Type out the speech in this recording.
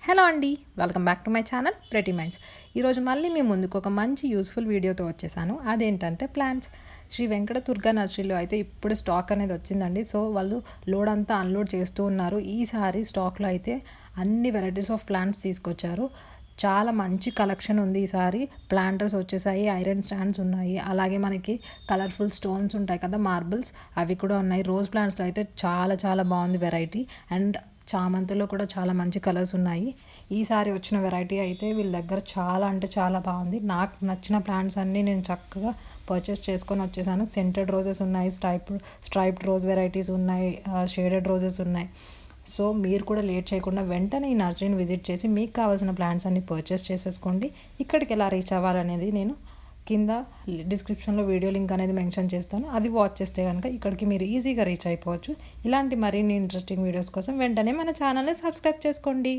Hello అండి, welcome back to my channel pretty minds. ఈరోజు మళ్ళీ మీ ముందుకు ఒక మంచి యూస్ఫుల్ వీడియోతో వచ్చేసాను. అదేంటంటే ప్లాంట్స్. శ్రీ వెంకట దుర్గా నర్సరీలో అయితే ఇప్పుడు స్టాక్ అనేది వచ్చిందండి. సో వాళ్ళు లోడ్ అంతా అన్లోడ్ చేస్తూ ఉన్నారు. ఈసారి స్టాక్లో అయితే అన్ని వెరైటీస్ ఆఫ్ ప్లాంట్స్ తీసుకొచ్చారు. చాలా మంచి కలెక్షన్ ఉంది ఈసారి. ప్లాంటర్స్ వచ్చేసాయి, ఐరన్ స్టాండ్స్ ఉన్నాయి, అలాగే మనకి కలర్ఫుల్ స్టోన్స్ ఉంటాయి కదా, మార్బుల్స్, అవి కూడా ఉన్నాయి. రోజ్ ప్లాంట్స్లో అయితే చాలా చాలా బాగుంది వెరైటీ. అండ్ చామంతిలో కూడా చాలా మంచి కలర్స్ ఉన్నాయి. ఈసారి వచ్చిన వెరైటీ అయితే వీళ్ళ దగ్గర చాలా అంటే చాలా బాగుంది. నాకు నచ్చిన ప్లాంట్స్ అన్నీ నేను చక్కగా పర్చేస్ చేసుకొని వచ్చేసాను. సెంటెడ్ రోజెస్ ఉన్నాయి, స్ట్రైప్డ్ రోజ్ వెరైటీస్ ఉన్నాయి, షేడెడ్ రోజెస్ ఉన్నాయి. సో మీరు కూడా లేట్ చేయకుండా వెంటనే ఈ నర్సరీని విజిట్ చేసి మీకు కావాల్సిన ప్లాంట్స్ అన్ని పర్చేస్ చేసేసుకోండి. ఇక్కడికి ఎలా రీచ్ అవ్వాలనేది నేను కింద డిస్క్రిప్షన్లో వీడియో లింక్ అనేది మెన్షన్ చేస్తాను. అది వాచ్ చేస్తే కనుక ఇక్కడికి మీరు ఈజీగా రీచ్ అయిపోవచ్చు. ఇలాంటి మరిన్ని ఇంట్రెస్టింగ్ వీడియోస్ కోసం వెంటనే మన ఛానల్ని సబ్స్క్రైబ్ చేసుకోండి.